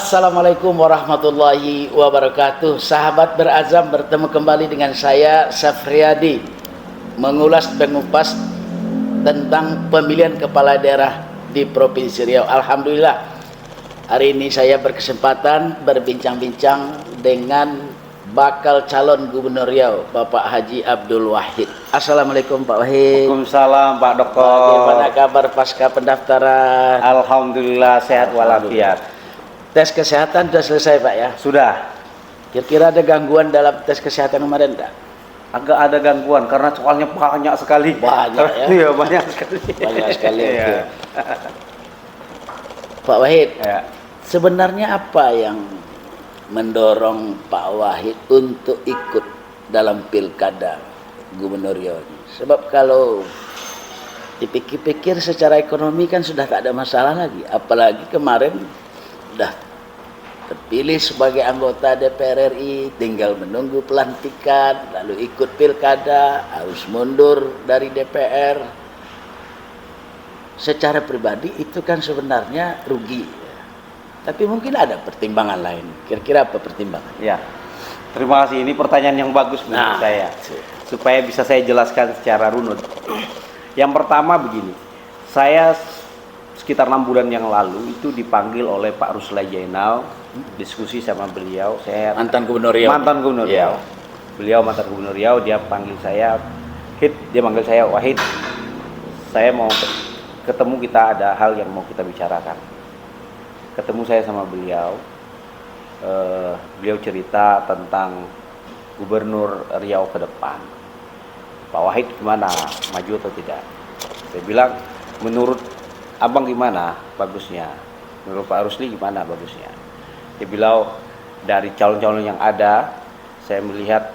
Assalamualaikum warahmatullahi wabarakatuh. Sahabat berazam, bertemu kembali dengan saya Safriyadi, mengulas dan mengupas tentang pemilihan kepala daerah di Provinsi Riau. Alhamdulillah, hari ini saya berkesempatan berbincang-bincang dengan bakal calon Gubernur Riau, Bapak Haji Abdul Wahid. Assalamualaikum Pak Wahid. Waalaikumsalam Pak Dokter. Bagaimana kabar pasca pendaftaran? Alhamdulillah sehat walafiat. Tes kesehatan sudah selesai Pak ya? Sudah. Kira-kira ada gangguan dalam tes kesehatan kemarin enggak? Agak ada gangguan karena soalnya banyak sekali. Banyak ya? Iya banyak sekali. Banyak sekali. Iya. Pak Wahid, Ya. sebenarnya apa yang mendorong Pak Wahid untuk ikut dalam pilkada Gubernur Riau ini? Sebab kalau dipikir-pikir secara ekonomi kan sudah tak ada masalah lagi. Apalagi kemarin sudah terpilih sebagai anggota DPR RI, tinggal menunggu pelantikan, lalu ikut pilkada, harus mundur dari DPR. Secara pribadi itu kan sebenarnya rugi. Tapi mungkin ada pertimbangan lain. Kira-kira apa pertimbangan? Ya. Terima kasih, ini pertanyaan yang bagus menurut saya. Supaya bisa saya jelaskan secara runut. Yang pertama begini, saya sekitar 6 bulan yang lalu itu dipanggil oleh Pak Ruslan Jainal, diskusi sama beliau. Saya Mantan Gubernur Riau. Mantan Gubernur Riau. Beliau mantan Gubernur Riau, dia panggil saya dia manggil saya Wahid. Saya mau ketemu, kita ada hal yang mau kita bicarakan. Ketemu saya sama beliau. Beliau cerita tentang Gubernur Riau ke depan. Pak Wahid gimana, maju atau tidak? Saya bilang, menurut Abang gimana bagusnya? Menurut Pak Rusli gimana bagusnya? Dia bilang, dari calon-calon yang ada, saya melihat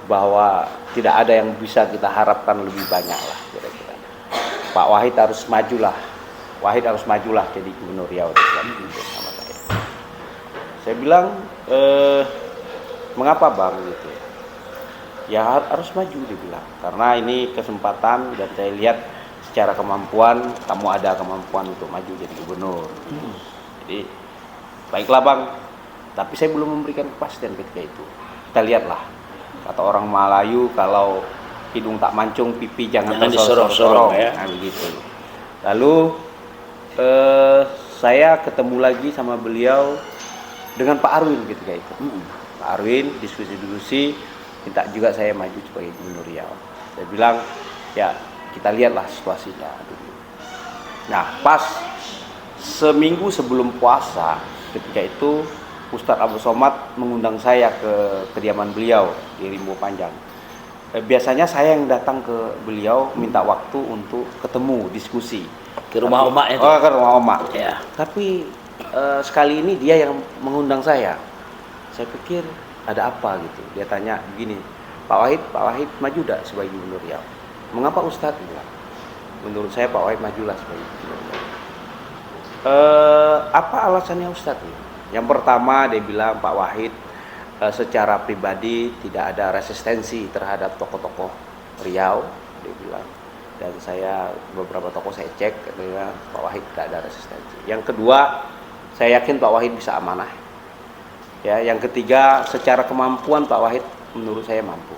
bahwa tidak ada yang bisa kita harapkan lebih banyak lah kira-kira. Pak Wahid harus majulah. Wahid harus majulah jadi Gubernur Riau. Sama saya. Saya bilang, mengapa Bang gitu? Ya harus maju dia bilang. Karena ini kesempatan dan saya lihat secara kemampuan, kamu ada kemampuan untuk maju jadi gubernur. Jadi, baiklah Bang, tapi saya belum memberikan kepastian ketika itu. Kita lihatlah, kata orang Melayu, kalau hidung tak mancung, pipi jangan disorong-sorong ya. Nah, begitu. Lalu, saya ketemu lagi sama beliau dengan Pak Arwin ketika itu. Pak Arwin, diskusi-diskusi, minta juga saya maju sebagai Gubernur Riau. Saya bilang, ya kita lihatlah situasinya dulu. Nah, pas seminggu sebelum puasa, ketika itu Ustadz Abu Somad mengundang saya ke kediaman beliau di Rimbo Panjang. Biasanya saya yang datang ke beliau minta waktu untuk ketemu, diskusi. Ke rumah Oma itu? Oh, ke rumah Oma. Ya. Tapi sekali ini dia yang mengundang saya. Saya pikir ada apa gitu. Dia tanya begini, Pak Wahid maju tidak sebagai Gubernur Riau? Mengapa Ustadz bilang? Menurut saya Pak Wahid majulah sebagai Gubernur. Apa alasannya Ustadz? Yang pertama dia bilang Pak Wahid secara pribadi tidak ada resistensi terhadap tokoh-tokoh Riau, dia bilang. Dan saya beberapa tokoh saya cek, dia bilang Pak Wahid tidak ada resistensi. Yang kedua, saya yakin Pak Wahid bisa amanah. Ya, yang ketiga, secara kemampuan Pak Wahid menurut saya mampu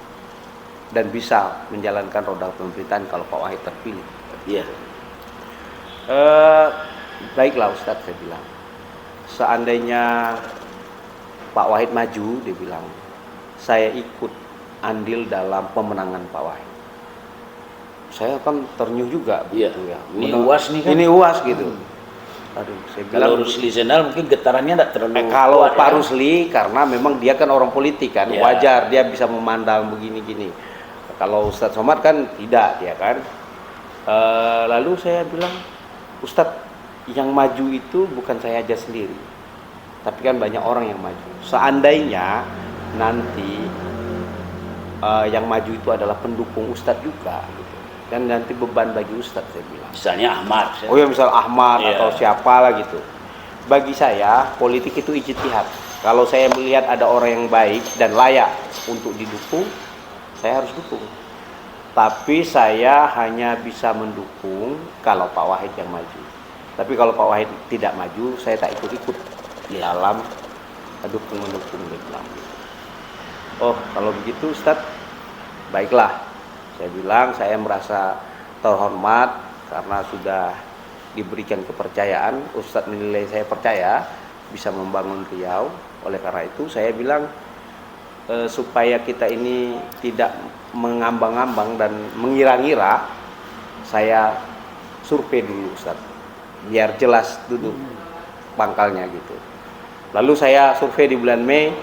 dan bisa menjalankan roda pemerintahan kalau Pak Wahid terpilih. Iya. Baiklah Ustadz, saya bilang. Seandainya Pak Wahid maju, dia bilang, saya ikut andil dalam pemenangan Pak Wahid. Saya kan ternyuh juga begitu ya. Ini UAS nih kan? Ini UAS gitu. Aduh, saya bilang, kalau Rusli Zainal mungkin getarannya tidak terlalu kalau kuat, Pak ya? Rusli karena memang dia kan orang politik kan, Ya. wajar dia bisa memandang begini-gini. Kalau Ustadz Somad kan tidak, dia kan. Lalu saya bilang, Ustadz, yang maju itu bukan saya aja sendiri, tapi kan banyak orang yang maju. Seandainya nanti yang maju itu adalah pendukung Ustadz juga, gitu. Dan nanti beban bagi Ustadz, saya bilang. Misalnya Ahmad. Oh ya, misal Ahmad Iya. atau siapalah gitu. Bagi saya, politik itu ijtihad. Kalau saya melihat ada orang yang baik dan layak untuk didukung, saya harus dukung. Tapi saya hanya bisa mendukung kalau Pak Wahid yang maju. Tapi kalau Pak Wahid tidak maju, saya tak ikut-ikut di dalam dukung-mendukung dia bilang. Oh, kalau begitu Ustadz, baiklah. Saya bilang saya merasa terhormat karena sudah diberikan kepercayaan. Ustadz menilai saya percaya bisa membangun Riau. Oleh karena itu saya bilang supaya kita ini tidak mengambang-ambang dan mengira-ngira, saya survei dulu Ustadz, biar jelas duduk pangkalnya gitu. Lalu saya survei di bulan Mei,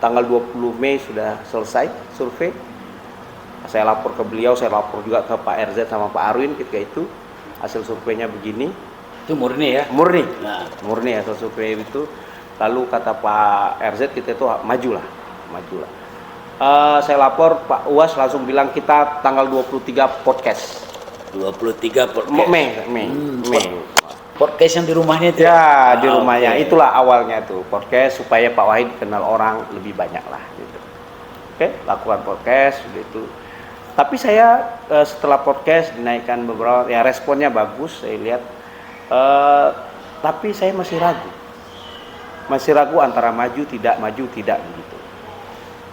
tanggal 20 Mei sudah selesai survei. Saya lapor ke beliau, saya lapor juga ke Pak RZ sama Pak Arwin ketika itu. Hasil surveinya begini. Itu murni ya? Murni. Nah. Murni hasil survei itu. Lalu kata Pak RZ kita itu majulah. Saya lapor, Pak Uwas langsung bilang kita tanggal 23 podcast. 23 podcast. Mei. Podcast yang di rumahnya itu? Ya, di rumahnya. Okay. Itulah awalnya tuh, podcast supaya Pak Wahid kenal orang lebih banyak lah gitu. Oke, lakukan podcast gitu. Tapi saya setelah podcast dinaikkan beberapa, ya responnya bagus, saya lihat. Tapi saya masih ragu antara maju tidak begitu.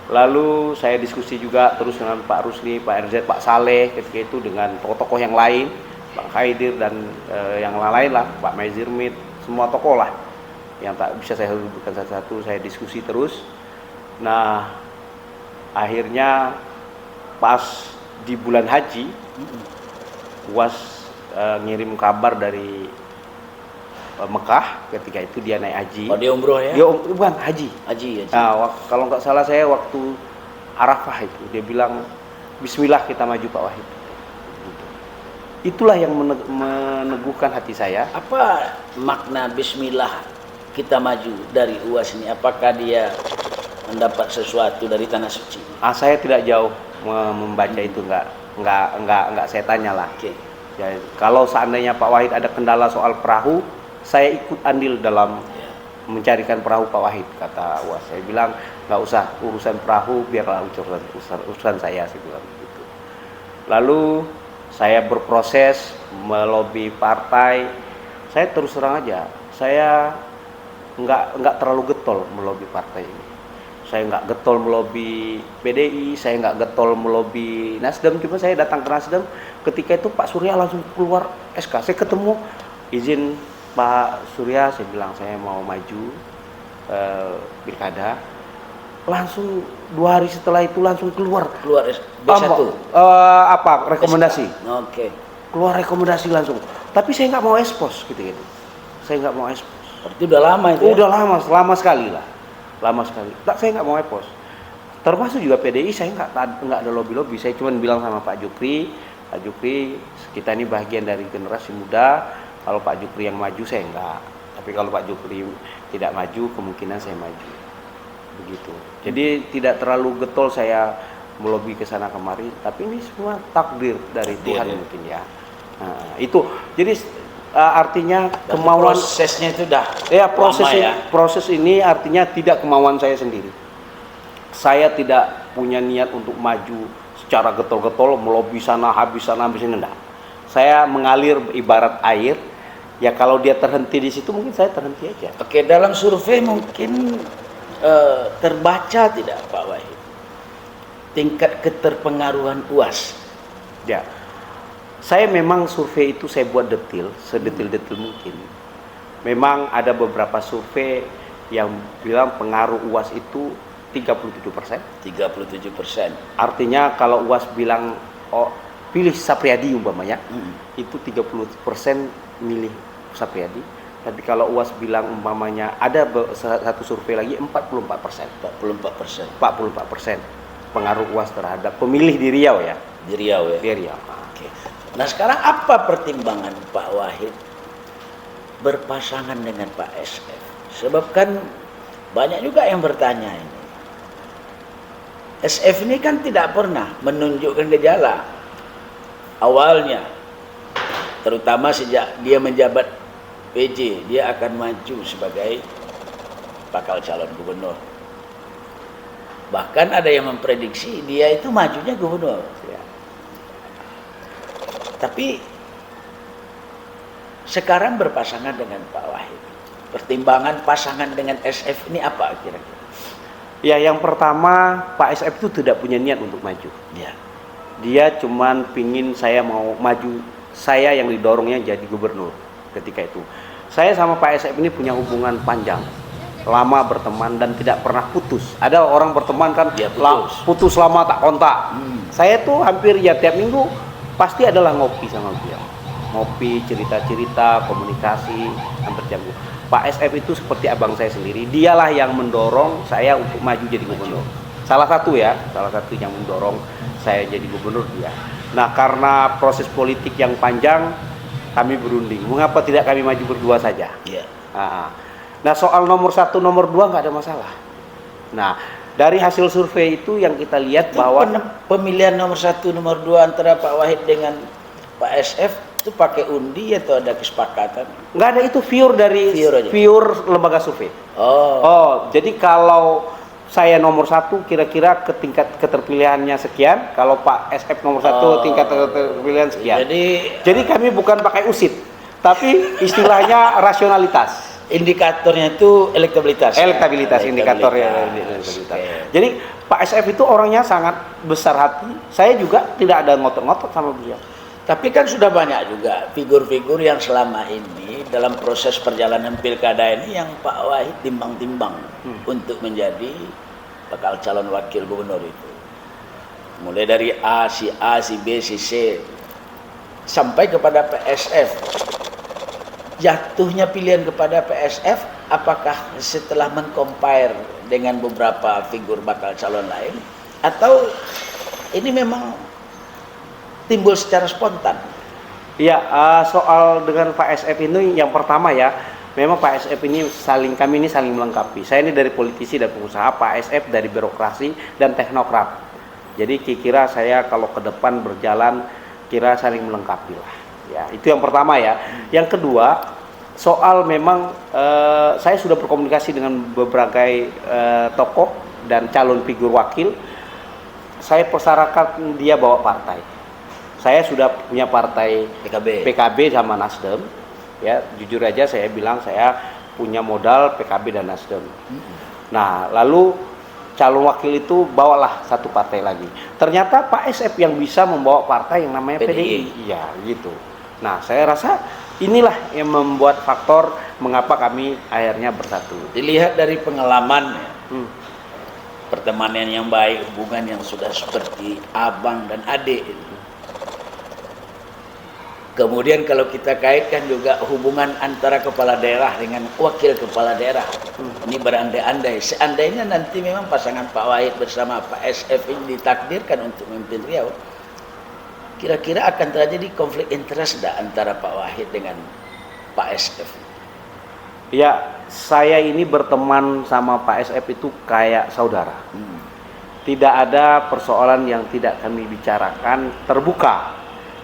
Lalu saya diskusi juga terus dengan Pak Rusli, Pak RZ, Pak Saleh ketika itu, dengan tokoh-tokoh yang lain, Pak Khaidir dan yang lain lah, Pak Maizirmit, semua tokoh lah yang tak bisa saya sebutkan satu-satu. Saya diskusi terus. Nah, akhirnya pas di bulan haji, Uwas ngirim kabar dari Mekah ketika itu dia naik haji. Oh, dia umroh ya? Dia bukan haji. Nah, kalau nggak salah saya waktu Arafah itu dia bilang Bismillah kita maju Pak Wahid. Itulah yang meneguhkan hati saya. Apa makna Bismillah kita maju dari Uwas ini? Apakah dia mendapat sesuatu dari tanah suci? Saya tidak jauh membaca itu, nggak saya tanya lah. Okay. Ya, kalau seandainya Pak Wahid ada kendala soal perahu, saya ikut andil dalam mencarikan perahu Pak Wahid, kata Uwas. Saya bilang nggak usah urusan perahu, biarlah urusan saya bilang gitu. Lalu saya berproses melobi partai. Saya terus terang aja, saya nggak terlalu getol melobi partai ini. Saya nggak getol melobi PDI, saya nggak getol melobi Nasdem. Cuma saya datang ke Nasdem, ketika itu Pak Surya langsung keluar SK. Saya ketemu, izin Pak Surya, saya bilang saya mau maju pilkada. Langsung 2 hari setelah itu langsung keluar B1 rekomendasi. Oke. Keluar rekomendasi langsung. Tapi saya nggak mau ekspos gitu. Saya nggak mau ekspos. Berarti udah lama itu? Udah lama sekali lah. Lama sekali. Saya nggak mau ekspos. Termasuk juga PDI saya nggak ada lobby. Saya cuma bilang sama Pak Jukri, kita ini bagian dari generasi muda. Kalau Pak Jukri yang maju saya enggak. Tapi kalau Pak Jukri tidak maju, kemungkinan saya maju. Begitu. Jadi tidak terlalu getol saya melobi ke sana kemari, tapi ini semua takdir dari Tuhan mungkin ya. Nah, itu. Jadi artinya berarti kemauan prosesnya itu dah. Ya, proses ini artinya tidak kemauan saya sendiri. Saya tidak punya niat untuk maju secara getol-getol melobi sana habis ini, enggak. Saya mengalir ibarat air. Ya kalau dia terhenti di situ mungkin saya terhenti aja. Oke, dalam survei mungkin terbaca tidak Pak Wahid tingkat keterpengaruhan Uwas? Ya, saya memang survei itu saya buat sedetil-detil mungkin. Memang ada beberapa survei yang bilang pengaruh Uwas itu 37%. 37%. Artinya kalau Uwas bilang pilih Sapriadi umpamanya, itu 30% milih Sapriadi. Tapi kalau Uwas bilang umpamanya ada satu survei lagi 44%. 44% pengaruh Uwas terhadap pemilih di Riau ya. Di Riau ya. Di Riau. Oke. Nah sekarang apa pertimbangan Pak Wahid berpasangan dengan Pak SF? Sebab kan banyak juga yang bertanya ini. SF ini kan tidak pernah menunjukkan gejala awalnya, terutama sejak dia menjabat PJ, dia akan maju sebagai bakal calon gubernur. Bahkan ada yang memprediksi dia itu majunya gubernur. Ya. Tapi sekarang berpasangan dengan Pak Wahid. Pertimbangan pasangan dengan SF ini apa kira-kira? Ya, yang pertama Pak SF itu tidak punya niat untuk maju. Ya. Dia cuman pingin saya mau maju, saya yang didorongnya jadi gubernur ketika itu. Saya sama Pak SF ini punya hubungan panjang, lama berteman dan tidak pernah putus. Ada orang berteman kan Ya, putus. lama tak kontak. Saya tuh hampir ya tiap minggu pasti adalah ngopi sama dia. Ngopi, cerita-cerita, komunikasi hampir tiap minggu. Pak SF itu seperti abang saya sendiri, dialah yang mendorong saya untuk maju jadi gubernur. Salah satu yang mendorong saya jadi gubernur dia. Nah, karena proses politik yang panjang, kami berunding. Mengapa tidak kami maju berdua saja? Ya. Nah, soal nomor 1, nomor 2 nggak ada masalah. Nah, dari hasil survei itu yang kita lihat bahwa pemilihan nomor 1, nomor 2 antara Pak Wahid dengan Pak SF itu pakai undi atau ada kesepakatan? nggak ada, itu pure dari pure lembaga survei. Jadi kalau saya nomor 1 kira-kira ke tingkat keterpilihannya sekian, kalau Pak SF nomor 1 tingkat keterpilihan sekian. Jadi kami bukan pakai usit, tapi istilahnya rasionalitas. Indikatornya itu elektabilitas. Indikatornya elektabilitas. Jadi Pak SF itu orangnya sangat besar hati. Saya juga tidak ada ngotot-ngotot sama beliau. Tapi kan sudah banyak juga figur-figur yang selama ini dalam proses perjalanan pilkada ini yang Pak Wahid timbang-timbang untuk menjadi bakal calon wakil gubernur itu. Mulai dari A, si B, si C, sampai kepada PSF. Jatuhnya pilihan kepada PSF, apakah setelah mengcompare dengan beberapa figur bakal calon lain, atau ini memang timbul secara spontan? Ya, soal dengan Pak SF ini yang pertama ya, memang Pak SF ini kami ini saling melengkapi. Saya ini dari politisi dan pengusaha, Pak SF dari birokrasi dan teknokrat. Jadi kira saya kalau ke depan berjalan kira saling melengkapi lah. Ya, itu yang pertama ya. Yang kedua, soal memang saya sudah berkomunikasi dengan beberapa tokoh dan calon figur wakil. Saya persyaratkan dia bawa partai. Saya sudah punya partai PKB sama Nasdem. Ya, jujur aja saya bilang saya punya modal PKB dan Nasdem. Nah, lalu calon wakil itu bawalah satu partai lagi. Ternyata Pak SF yang bisa membawa partai yang namanya PDI. Iya, gitu. Nah, saya rasa inilah yang membuat faktor mengapa kami akhirnya bersatu. Dilihat dari pengalaman, pertemanan yang baik, hubungan yang sudah seperti abang dan adik itu. Kemudian kalau kita kaitkan juga hubungan antara kepala daerah dengan wakil kepala daerah. Ini berandai-andai. Seandainya nanti memang pasangan Pak Wahid bersama Pak SF ini ditakdirkan untuk memimpin Riau, kira-kira akan terjadi konflik interest tidak antara Pak Wahid dengan Pak SF? Ya, saya ini berteman sama Pak SF itu kayak saudara. Tidak ada persoalan yang tidak kami bicarakan terbuka.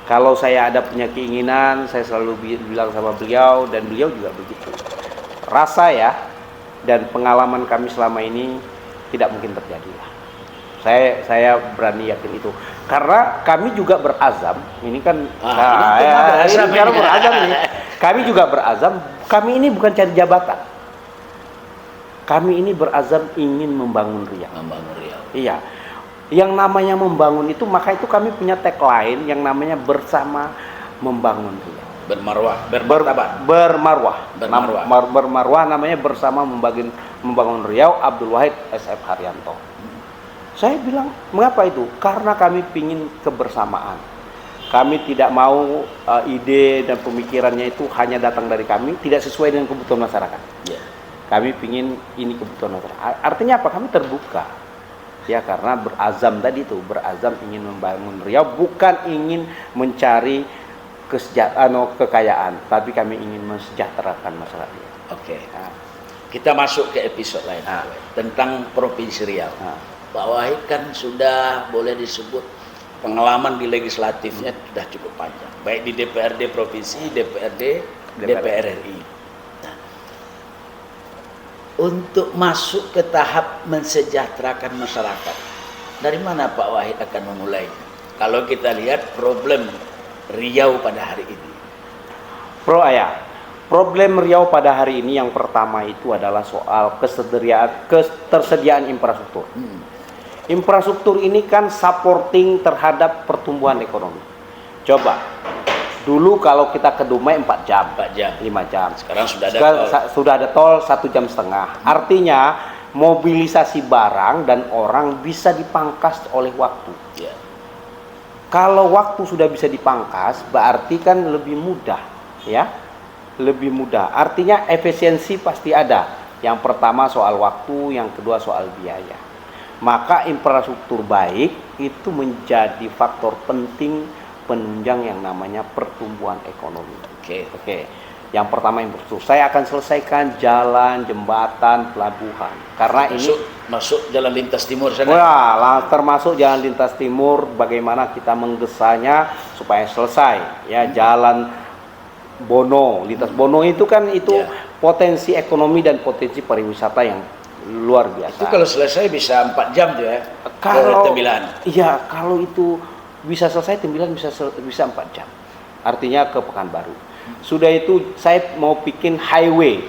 Kalau saya ada punya keinginan, saya selalu bilang sama beliau dan beliau juga begitu. Rasa ya, dan pengalaman kami selama ini tidak mungkin terjadi lah. Saya berani yakin itu. Karena kami juga berazam, ini kan berazam nih. Kami juga berazam, kami ini bukan cari jabatan. Kami ini berazam ingin membangun Riau. Iya. Yang namanya membangun itu, maka itu kami punya tagline yang namanya bersama membangun Riau. Bermarwah namanya bersama membangun Riau, Abdul Wahid SF Haryanto. Saya bilang, mengapa itu? Karena kami pingin kebersamaan. Kami tidak mau ide dan pemikirannya itu hanya datang dari kami, tidak sesuai dengan kebutuhan masyarakat. Kami pingin ini kebutuhan masyarakat. Artinya apa? Kami terbuka. Ya, karena berazam tadi itu, berazam ingin membangun Riau, bukan ingin mencari kekayaan, tapi kami ingin mensejahterakan masyarakat Riau. Oke. Kita masuk ke episode lain tentang Provinsi Riau. Pak Wahid kan sudah boleh disebut pengalaman di legislatifnya sudah cukup panjang, baik di DPRD provinsi, DPR RI. Untuk masuk ke tahap mensejahterakan masyarakat, dari mana Pak Wahid akan memulainya? Kalau kita lihat problem Riau pada hari ini. Problem Riau pada hari ini yang pertama itu adalah soal ketersediaan infrastruktur. Infrastruktur ini kan supporting terhadap pertumbuhan ekonomi. Coba, dulu kalau kita ke Dumai 4 jam, 5 jam. Sekarang sudah ada tol 1,5 jam. Artinya mobilisasi barang dan orang bisa dipangkas oleh waktu. Ya. Kalau waktu sudah bisa dipangkas, berarti kan lebih mudah, ya, lebih mudah. Artinya efisiensi pasti ada. Yang pertama soal waktu, yang kedua soal biaya. Maka infrastruktur baik itu menjadi faktor penting penunjang yang namanya pertumbuhan ekonomi. Oke. Yang pertama infrastruktur. Saya akan selesaikan jalan, jembatan, pelabuhan. Karena masuk jalan lintas timur sana. Wah, termasuk jalan lintas timur, bagaimana kita menggesanya supaya selesai. Ya, jalan Bono, lintas Bono itu kan potensi ekonomi dan potensi pariwisata yang luar biasa. Itu kalau selesai bisa 4 jam tuh ya. Kalau Tembilan. Iya, kalau itu bisa selesai Tembilan bisa 4 jam. Artinya ke Pekanbaru. Sudah itu saya mau bikin highway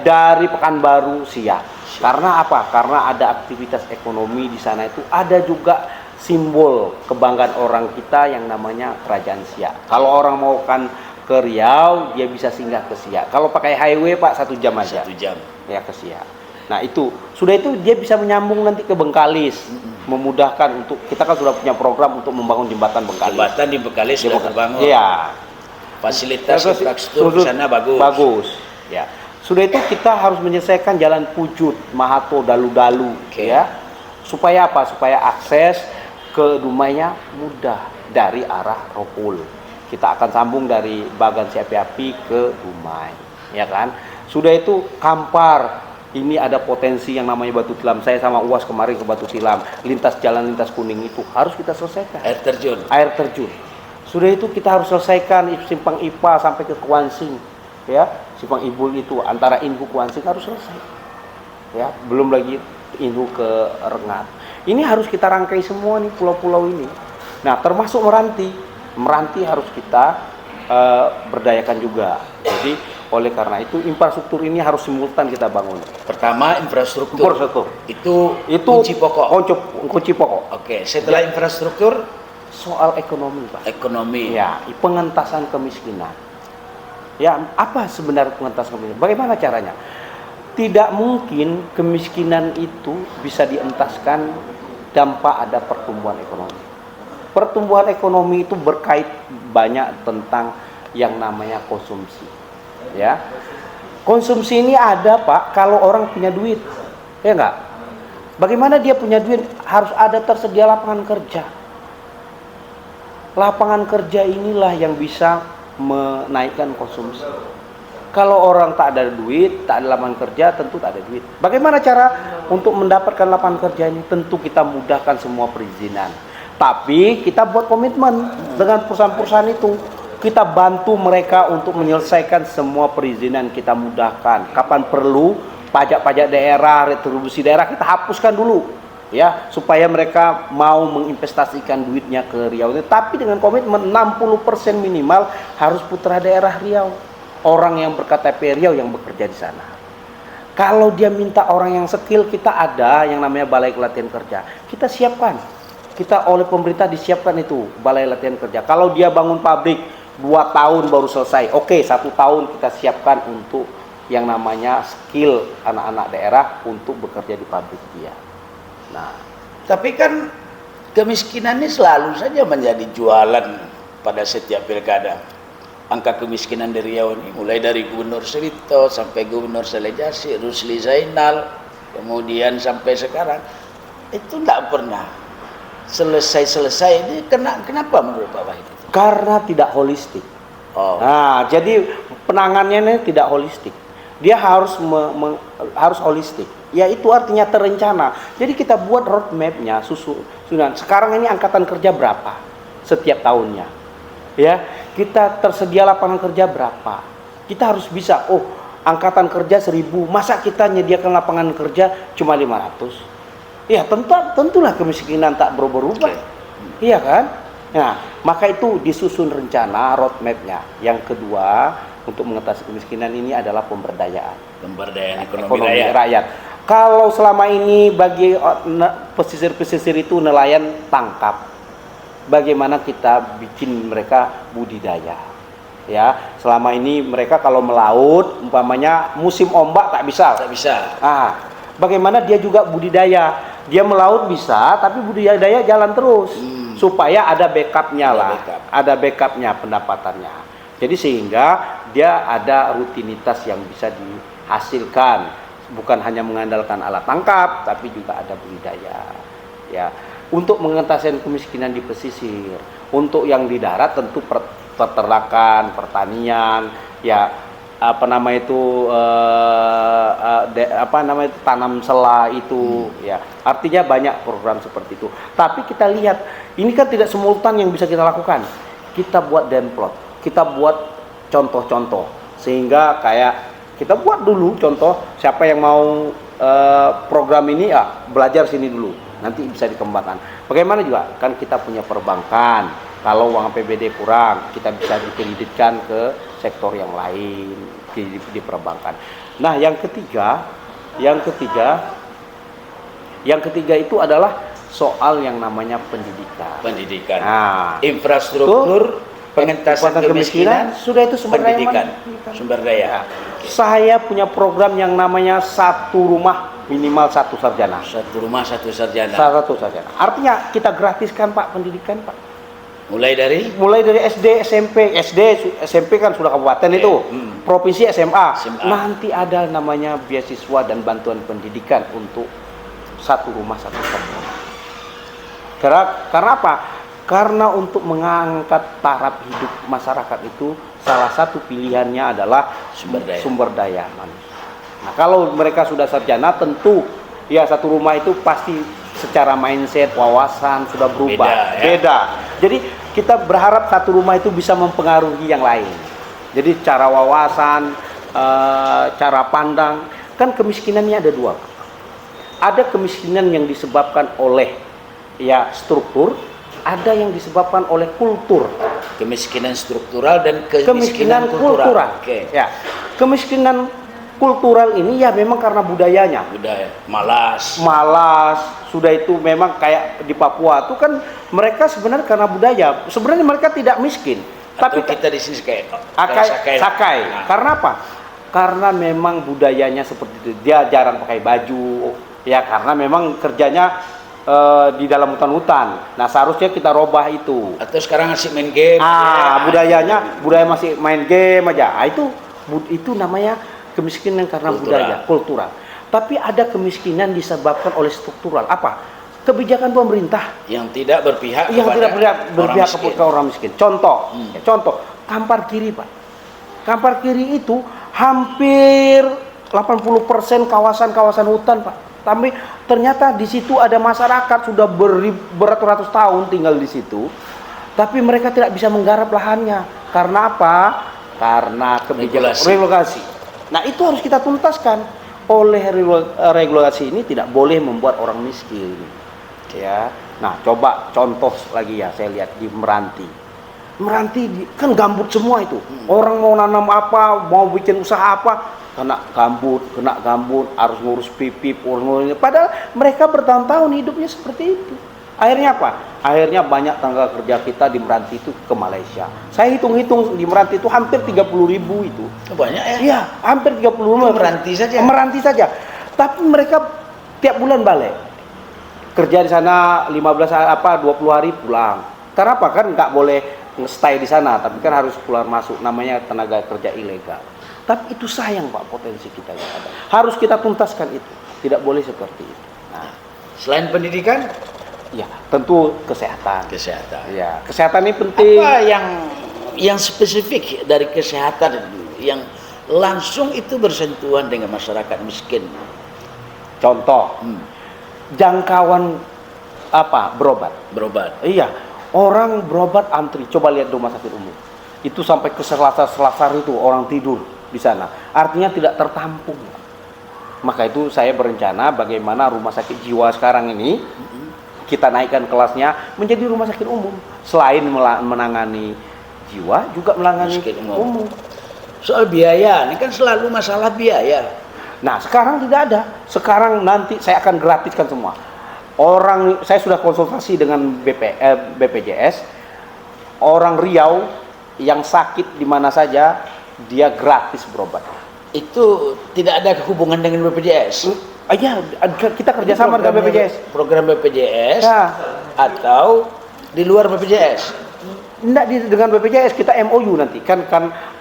dari Pekanbaru Siak. Karena apa? Karena ada aktivitas ekonomi di sana itu, ada juga simbol kebanggaan orang kita yang namanya Kerajaan Siak. Kalau orang mau kan ke Riau, dia bisa singgah ke Siak. Kalau pakai highway Pak 1 jam aja. 1 jam. Ya ke Siak. Nah itu, sudah itu dia bisa menyambung nanti ke Bengkalis, memudahkan untuk, kita kan sudah punya program untuk membangun jembatan Bengkalis. Jembatan di Bengkalis sudah terbangun. Iya. Fasilitas infrastruktur di sana bagus. Ya. Sudah itu kita harus menyelesaikan jalan Pujut, Mahato, Dalu-Dalu, ya. Supaya apa? Supaya akses ke Dumainya mudah dari arah Ropul. Kita akan sambung dari Bagan Siapi-api ke Dumai, ya kan? Sudah itu Kampar. Ini ada potensi yang namanya Batu Tilam. Saya sama Uas kemarin ke Batu Tilam. Jalan lintas kuning itu harus kita selesaikan. Air terjun. Sudah itu kita harus selesaikan Simpang IPA sampai ke Kuansing. Ya, Simpang Ibul itu antara Inhu Kuansing harus selesai. Ya, belum lagi Inhu ke Rengat. Ini harus kita rangkai semua nih pulau-pulau ini. Nah, termasuk Meranti. Meranti harus kita berdayakan juga. Jadi oleh karena itu infrastruktur ini harus simultan kita bangun. Pertama infrastruktur. Itu kunci pokok. Kunci pokok. Oke, setelah infrastruktur soal ekonomi, Pak. Ekonomi. Ya, pengentasan kemiskinan. Ya, apa sebenarnya pengentasan kemiskinan? Bagaimana caranya? Tidak mungkin kemiskinan itu bisa dientaskan tanpa ada pertumbuhan ekonomi. Pertumbuhan ekonomi itu berkait banyak tentang yang namanya konsumsi. Ya, konsumsi ini ada Pak kalau orang punya duit, ya enggak? Bagaimana dia punya duit? Harus ada tersedia lapangan kerja. Lapangan kerja inilah yang bisa menaikkan konsumsi. Kalau orang tak ada duit, tak ada lapangan kerja, tentu tak ada duit. Bagaimana cara untuk mendapatkan lapangan kerja ini? Tentu kita mudahkan semua perizinan. Tapi kita buat komitmen dengan perusahaan-perusahaan itu. Kita bantu mereka untuk menyelesaikan semua perizinan, kita mudahkan. Kapan perlu pajak-pajak daerah, retribusi daerah kita hapuskan dulu, ya, supaya mereka mau menginvestasikan duitnya ke Riau. Tapi dengan komitmen 60% minimal harus putra daerah Riau, orang yang berKTP Riau yang bekerja di sana. Kalau dia minta orang yang skill, kita ada yang namanya Balai Pelatihan Kerja. Kita siapkan, kita oleh pemerintah disiapkan itu Balai Latihan Kerja. Kalau dia bangun pabrik 2 tahun baru selesai. Oke, 1 tahun kita siapkan untuk yang namanya skill anak-anak daerah untuk bekerja di pabrik dia. Nah, tapi kan kemiskinan ini selalu saja menjadi jualan pada setiap pilkada. Angka kemiskinan di Riau ini mulai dari Gubernur Srito sampai Gubernur Saleh-Jasi, Rusli Zainal, kemudian sampai sekarang itu tidak pernah selesai. Ini kenapa menurut Pak Wahid? Karena tidak holistik. Nah, jadi penanganannya tidak holistik. Dia harus harus holistik. Ya itu artinya terencana. Jadi kita buat roadmap-nya, susunan. Sekarang ini angkatan kerja berapa setiap tahunnya? Ya, kita tersedia lapangan kerja berapa? Kita harus bisa. Oh, angkatan kerja 1000. Masa kita menyediakan lapangan kerja cuma 500? Ya, tentulah kemiskinan tak berubah. Iya kan? Nah, maka itu disusun rencana roadmap-nya. Yang kedua, untuk mengatasi kemiskinan ini adalah pemberdayaan. Pemberdayaan ekonomi rakyat. Kalau selama ini bagi pesisir-pesisir itu nelayan tangkap, bagaimana kita bikin mereka budidaya? Ya, selama ini mereka kalau melaut, umpamanya musim ombak tak bisa. Tak bisa. Bagaimana dia juga budidaya? Dia melaut bisa, tapi budidaya jalan terus. Supaya ada backupnya lah, ada backupnya pendapatannya. Jadi sehingga dia ada rutinitas yang bisa dihasilkan, bukan hanya mengandalkan alat tangkap, tapi juga ada budidaya. Ya, untuk mengatasi kemiskinan di pesisir, untuk yang di darat tentu peternakan, pertanian, ya tanam sela itu, ya artinya banyak program seperti itu. Tapi kita lihat ini kan tidak simultan yang bisa kita lakukan. Kita buat demplot, kita buat contoh-contoh, sehingga kayak kita buat dulu contoh, siapa yang mau program ini belajar sini dulu, nanti bisa dikembangkan. Bagaimana juga kan kita punya perbankan. Kalau uang APBD kurang, kita bisa dikreditkan ke sektor yang lain di perbankan. Nah, yang ketiga itu adalah soal yang namanya pendidikan. Nah, infrastruktur pengentasan kemiskinan sudah itu sumber daya. Saya punya program yang namanya satu rumah minimal satu sarjana. Satu rumah satu sarjana. Artinya kita gratiskan Pak pendidikan Pak. Mulai dari SD, SMP kan sudah kabupaten itu, provinsi SMA. Nanti ada namanya beasiswa dan bantuan pendidikan untuk satu rumah satu sarjana. Karena apa? Karena untuk mengangkat taraf hidup masyarakat itu salah satu pilihannya adalah sumber daya manusia. Nah, kalau mereka sudah sarjana tentu ya satu rumah itu pasti secara mindset, wawasan sudah berubah. Beda. Jadi kita berharap satu rumah itu bisa mempengaruhi yang lain. Jadi cara wawasan, cara pandang, kan kemiskinannya ada dua. Ada kemiskinan yang disebabkan oleh struktur, ada yang disebabkan oleh kultur. Kemiskinan struktural dan kemiskinan kultural. Ya, kemiskinan kultural ini ya memang karena budayanya. Malas. Sudah itu memang kayak di Papua itu kan mereka sebenarnya karena budaya. Sebenarnya mereka tidak miskin. Tapi kita di sini kayak sakai. Nah. Karena apa? Karena memang budayanya seperti itu. Dia jarang pakai baju. Ya karena memang kerjanya di dalam hutan-hutan. Nah seharusnya kita robah itu. Atau sekarang masih main game. Budaya masih main game aja. Itu namanya kemiskinan karena budaya, kultural. Tapi ada kemiskinan disebabkan oleh struktural. Apa? Kebijakan pemerintah yang tidak berpihak kepada orang miskin. Contoh, Kampar Kiri, Pak. Kampar Kiri itu hampir 80% kawasan hutan, Pak. Tapi ternyata di situ ada masyarakat sudah beratus-ratus tahun tinggal di situ. Tapi mereka tidak bisa menggarap lahannya. Karena apa? Karena kebijakan regulasi. Nah, itu harus kita tuntaskan. Oleh regulasi ini tidak boleh membuat orang miskin. Ya. Nah, coba contoh lagi ya, saya lihat di Meranti. Kan gambut semua itu. Orang mau nanam apa, mau bikin usaha apa, kena gambut, harus ngurus pipip, padahal mereka bertahun-tahun hidupnya seperti itu. Akhirnya apa? Akhirnya banyak tenaga kerja kita di Meranti itu ke Malaysia. Saya hitung-hitung di Meranti itu hampir 30.000 itu. Banyak ya? Iya, hampir 30.000. Meranti saja. Tapi mereka tiap bulan balik. Kerja di sana 20 hari pulang. Karena apa? Kan nggak boleh stay di sana, tapi kan harus keluar masuk, namanya tenaga kerja ilegal. Tapi itu sayang Pak, potensi kita yang ada. Harus kita tuntaskan itu. Tidak boleh seperti itu. Nah, selain pendidikan, ya, tentu kesehatan. Ya, kesehatan ini penting. Apa yang spesifik dari kesehatan yang langsung itu bersentuhan dengan masyarakat miskin? Contoh, jangkauan berobat. Iya, orang berobat antri. Coba lihat rumah sakit umum. Itu sampai ke selasar itu orang tidur di sana. Artinya tidak tertampung. Maka itu saya berencana bagaimana rumah sakit jiwa sekarang ini kita naikkan kelasnya menjadi rumah sakit umum. Selain menangani jiwa, juga menangani Sakit umum. Soal biaya, ini kan selalu masalah biaya. Nah, sekarang tidak ada. Sekarang nanti saya akan gratiskan semua. Saya sudah konsultasi dengan BPJS. Orang Riau yang sakit di mana saja, dia gratis berobat. Itu tidak ada hubungan dengan BPJS. Iya, kita kerjasama dengan BPJS. Program BPJS Ya. atau di luar BPJS? Enggak, dengan BPJS kita MOU nanti kan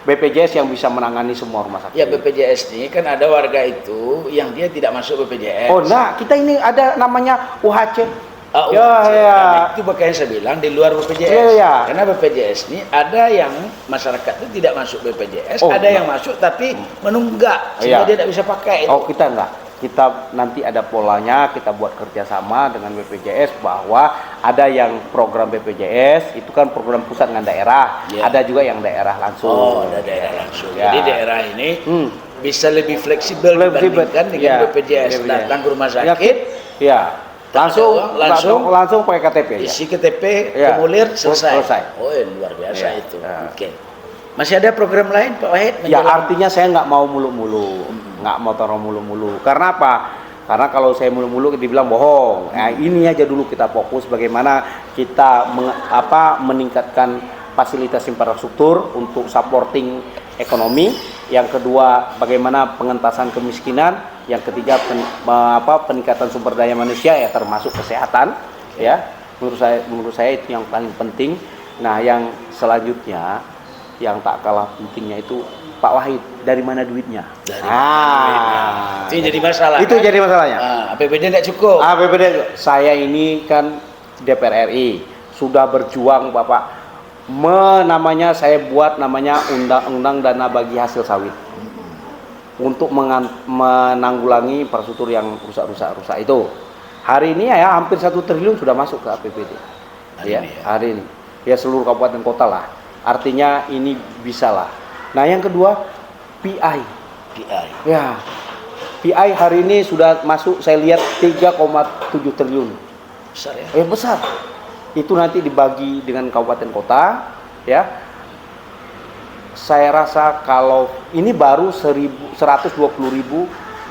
BPJS yang bisa menangani semua rumah sakit. Ya, BPJS ini kan ada warga itu yang dia tidak masuk BPJS. Oh, nah kita ini ada namanya UHC. Ya, ya. Karena itu makanya saya bilang di luar BPJS. Ya, ya. Karena BPJS ini ada yang masyarakat itu tidak masuk BPJS, Oh, ada yang masuk tapi menunggak sehingga Ya. dia tidak bisa pakai itu. Oh, kita enggak. Kita nanti ada polanya, kita buat kerjasama dengan BPJS bahwa ada yang program BPJS itu kan program pusat dengan daerah, Ya. ada juga yang daerah langsung. Oh, ada daerah langsung. Ya. Jadi daerah ini bisa lebih fleksibel Fleksibel. dibandingkan dengan Ya. BPJS. BPJS. Datang ke rumah sakit, Ya. Langsung pakai KTP ya. isi KTP, Ya. formulir, selesai. Selesai. Oh, luar biasa Ya. itu. Ya. Oke. Masih ada program lain Pak Wahid? Ya, menjelang- artinya saya nggak mau mulu-mulu, nggak mau taruh mulu-mulu. Karena apa? Karena kalau saya mulu-mulu dibilang bohong. Nah, ini aja dulu kita fokus bagaimana kita meningkatkan fasilitas infrastruktur untuk supporting ekonomi. Yang kedua, bagaimana pengentasan kemiskinan. Yang ketiga, peningkatan sumber daya manusia ya termasuk kesehatan. Ya, menurut saya itu yang paling penting. Nah, yang selanjutnya yang tak kalah pentingnya itu Pak Wahid, dari mana duitnya? Dari duitnya. Itu yang jadi masalah. Itu kan? jadi masalahnya. APBD tidak cukup. APBD, saya ini kan DPR RI, sudah berjuang Bapak. Saya buat namanya undang-undang dana bagi hasil sawit untuk menanggulangi infrastruktur yang rusak itu. Hari ini ya hampir 1 triliun sudah masuk ke APBD. Hari ini. Ya seluruh kabupaten kota lah. Artinya ini bisa lah. Nah, yang kedua PI. Ya. PI hari ini sudah masuk, saya lihat 3,7 triliun. Besar ya? Besar. Itu nanti dibagi dengan kabupaten kota, ya. Saya rasa kalau ini baru 120.000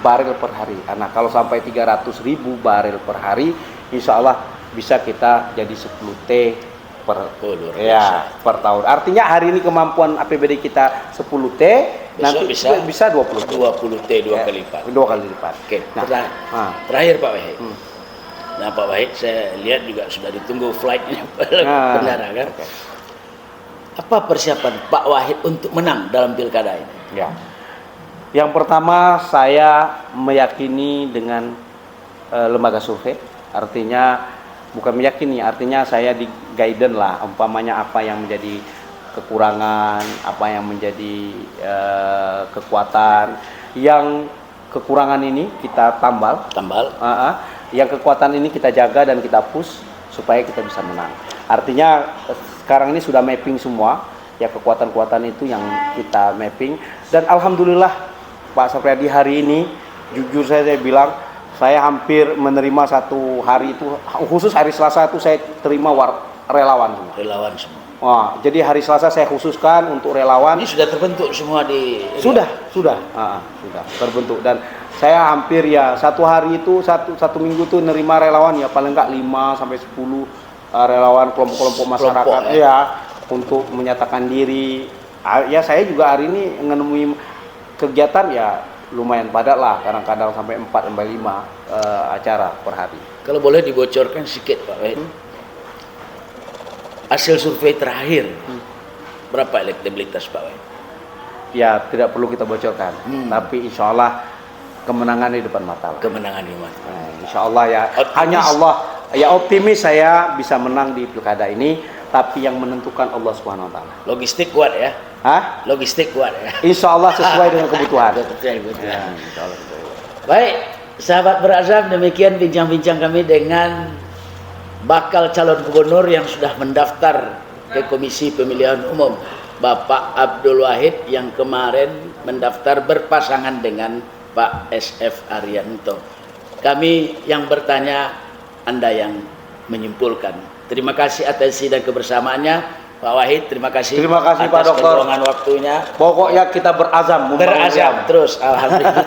barel per hari. Nah, kalau sampai 300.000 barel per hari, insya Allah bisa kita jadi 10 T per tahun. Artinya hari ini kemampuan APBD kita 10 T, nanti bisa 20 T 2 kali lipat. 2 kali lipat. Oke. Terakhir Pak Wahid. Nah, Pak Wahid saya lihat juga sudah ditunggu flightnya bandara kan. Okay. Apa persiapan Pak Wahid untuk menang dalam pilkada ini? Ya. Yang pertama, saya meyakini dengan lembaga survei. Artinya bukan meyakini, artinya saya di guidance lah, umpamanya apa yang menjadi kekurangan, apa yang menjadi kekuatan. Yang kekurangan ini kita tambal. Yang kekuatan ini kita jaga dan kita push supaya kita bisa menang. Artinya sekarang ini sudah mapping semua, ya kekuatan-kekuatan itu yang kita mapping. Dan alhamdulillah Pak Sapriyadi hari ini, jujur saya bilang, saya hampir menerima satu hari itu, khusus hari Selasa itu saya terima relawan semua. Relawan semua. Wah, jadi hari Selasa saya khususkan untuk relawan. Ini sudah terbentuk semua di. Sudah terbentuk. Dan saya hampir ya satu hari itu satu minggu tuh nerima relawan ya paling enggak 5 sampai 10 relawan kelompok-kelompok masyarakat ya untuk menyatakan diri. Ya saya juga hari ini menemui kegiatan ya lumayan padat lah, kadang-kadang sampai 4 sampai 5 acara per hari. Kalau boleh dibocorkan sedikit Pak Wahid. Hasil survei terakhir berapa elektabilitas Pak Wahid? Ya tidak perlu kita bocorkan, tapi insya Allah kemenangan di depan mata. Kemenangan di mata. Nah, insya Allah ya, optimis. hanya Allah ya optimis saya bisa menang di pilkada ini, tapi yang menentukan Allah Subhanahu Wa Taala. Logistik kuat ya? Hah? Logistik kuat ya? Insya Allah sesuai dengan kebutuhan. Ya, insya Allah. Baik, sahabat berazam, demikian bincang-bincang kami dengan bakal calon gubernur yang sudah mendaftar ke Komisi Pemilihan Umum, Bapak Abdul Wahid, yang kemarin mendaftar berpasangan dengan Pak SF Arianto. Kami yang bertanya, Anda yang menyimpulkan. Terima kasih atensi dan kebersamaannya. Pak Wahid, terima kasih. Terima kasih Pak atas Dokter. keluangan waktunya. Pokoknya kita berazam membangun Berazam Riau. terus, alhamdulillah.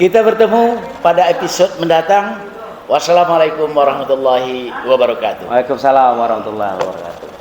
Kita bertemu pada episode mendatang. Wassalamualaikum warahmatullahi wabarakatuh. Waalaikumsalam warahmatullahi wabarakatuh.